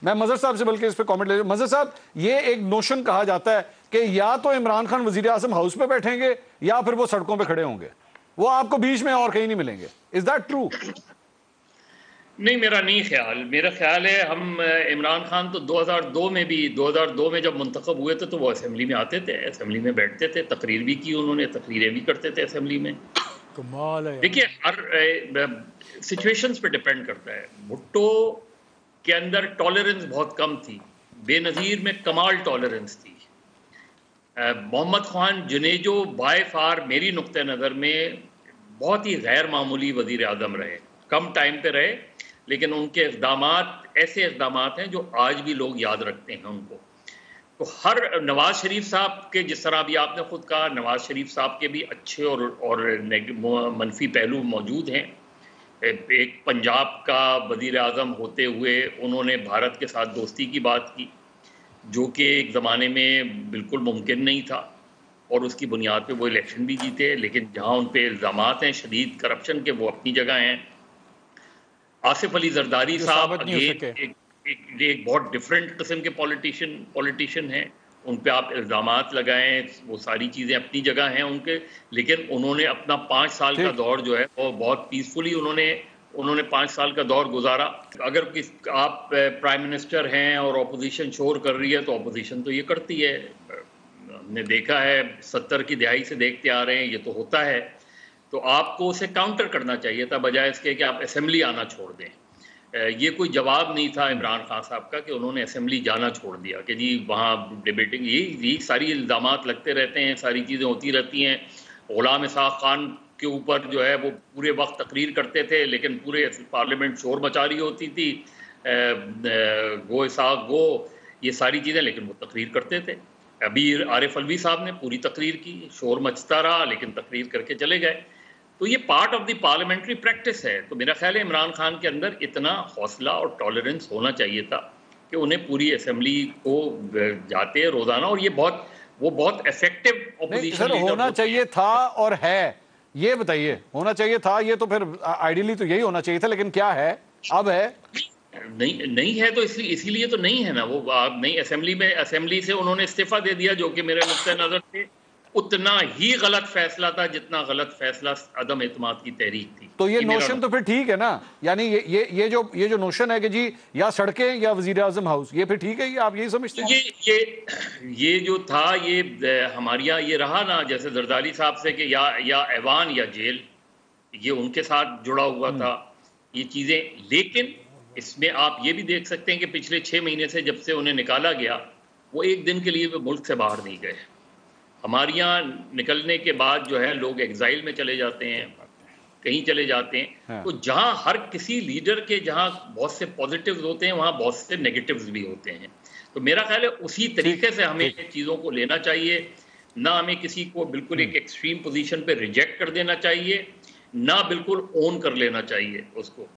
میں مظہر صاحب سے بلکہ اس پہ کامنٹ لے لوں. مظہر صاحب، یہ ایک نوشن کہا جاتا ہے کہ یا تو عمران خان وزیر اعظم ہاؤس پہ بیٹھیں گے یا پھر وہ سڑکوں پہ کھڑے ہوں گے، وہ آپ کو بیچ میں اور کہیں نہیں ملیں گے. Is that true? نہیں، میرا نہیں خیال. میرا خیال ہے ہم عمران خان تو 2002 میں جب منتخب ہوئے تھے تو وہ اسمبلی میں آتے تھے، اسمبلی میں بیٹھتے تھے، تقریر بھی کی انہوں نے، تقریریں بھی کرتے تھے اسمبلی میں. کمال ہے. دیکھیے، ہر سچویشنز پہ ڈیپینڈ کرتا ہے. بھٹو کے اندر ٹالرنس بہت کم تھی، بے نظیر میں کمال ٹالرنس تھی. محمد خان جنیجو بائی فار میری نقطہ نظر میں بہت ہی غیر معمولی وزیر اعظم رہے، کم ٹائم پہ رہے، لیکن ان کے اقدامات ایسے اقدامات ہیں جو آج بھی لوگ یاد رکھتے ہیں ان کو. تو ہر نواز شریف صاحب کے، جس طرح بھی آپ نے خود کہا، نواز شریف صاحب کے بھی اچھے اور منفی پہلو موجود ہیں. ایک پنجاب کا وزیر اعظم ہوتے ہوئے انہوں نے بھارت کے ساتھ دوستی کی بات کی، جو کہ ایک زمانے میں بالکل ممکن نہیں تھا، اور اس کی بنیاد پہ وہ الیکشن بھی جیتے. لیکن جہاں ان پہ الزامات ہیں شدید کرپشن کے، وہ اپنی جگہ ہیں. آصف علی زرداری صاحب ایک بہت ڈفرینٹ قسم کے پولیٹیشین ہیں. ان پہ آپ الزامات لگائیں، وہ ساری چیزیں اپنی جگہ ہیں ان کے، لیکن انہوں نے اپنا 5 سال کا دور جو ہے وہ بہت پیسفلی انہوں نے 5 سال کا دور گزارا. اگر آپ پرائم منسٹر ہیں اور اپوزیشن شور کر رہی ہے تو اپوزیشن تو یہ کرتی ہے. ہم نے دیکھا ہے 70 کی دہائی سے دیکھتے آ رہے ہیں، یہ تو ہوتا ہے. تو آپ کو اسے کاؤنٹر کرنا چاہیے تھا، بجائے اس کے کہ آپ اسمبلی آنا چھوڑ دیں. یہ کوئی جواب نہیں تھا عمران خان صاحب کا کہ انہوں نے اسمبلی جانا چھوڑ دیا، کہ جی وہاں ڈیبیٹنگ، یہ ساری الزامات لگتے رہتے ہیں، ساری چیزیں ہوتی رہتی ہیں. غلام اسحاق خان کے اوپر جو ہے وہ پورے وقت تقریر کرتے تھے، لیکن پورے پارلیمنٹ شور مچا رہی ہوتی تھی، گو اسحاق گو، یہ ساری چیزیں، لیکن وہ تقریر کرتے تھے. ابھی عارف الوی صاحب نے پوری تقریر کی، شور مچتا رہا لیکن تقریر کر کے چلے گئے. تو یہ part of the parliamentary practice ہے. تو میرا خیال ہے عمران خان کے اندر اتنا حوصلہ اور ٹالرنس ہونا چاہیے تھا کہ انہیں پوری اسمبلی کو جاتے روزانہ، اور وہ بہت افیکٹو اپوزیشن لیڈر ہونا چاہیے تھا اور ہے. یہ بتائیے، ہونا چاہیے تھا، یہ تو پھر آئیڈیلی تو یہی ہونا چاہیے تھا، لیکن کیا ہے اب؟ ہے نہیں ہے تو اسی لیے تو نہیں ہے نا. وہ نہیں، اسمبلی سے انہوں نے استعفیٰ دے دیا، جو کہ میرے نقطۂ نظر سے اتنا ہی غلط فیصلہ تھا جتنا غلط فیصلہ عدم اعتماد کی تحریک تھی. تو یہ نوشن تو پھر ٹھیک ہے نا، یعنی یہ جو نوشن ہے کہ جی یا سڑکیں یا وزیر اعظم ہاؤس، یہ پھر ٹھیک ہے؟ یہ آپ یہی سمجھتے ہیں؟ یہ جو تھا، یہ ہمارے یہاں یہ رہا نا، جیسے زرداری صاحب سے کہ یا ایوان یا جیل، یہ ان کے ساتھ جڑا ہوا تھا یہ چیزیں. لیکن اس میں آپ یہ بھی دیکھ سکتے ہیں کہ پچھلے 6 مہینے سے جب سے انہیں نکالا گیا، وہ ایک دن کے لیے بھی ملک سے باہر نہیں گئے. ہمارے یہاں نکلنے کے بعد جو ہے لوگ ایگزائل میں چلے جاتے ہیں، کہیں چلے جاتے ہیں. تو جہاں ہر کسی لیڈر کے جہاں بہت سے پازیٹیوز ہوتے ہیں، وہاں بہت سے نیگیٹیوز بھی ہوتے ہیں. تو میرا خیال ہے اسی طریقے سے ہمیں چیزوں کو لینا چاہیے. نہ ہمیں کسی کو بالکل ایک ایکسٹریم پوزیشن پہ ریجیکٹ کر دینا چاہیے، نہ بالکل اون کر لینا چاہیے اس کو.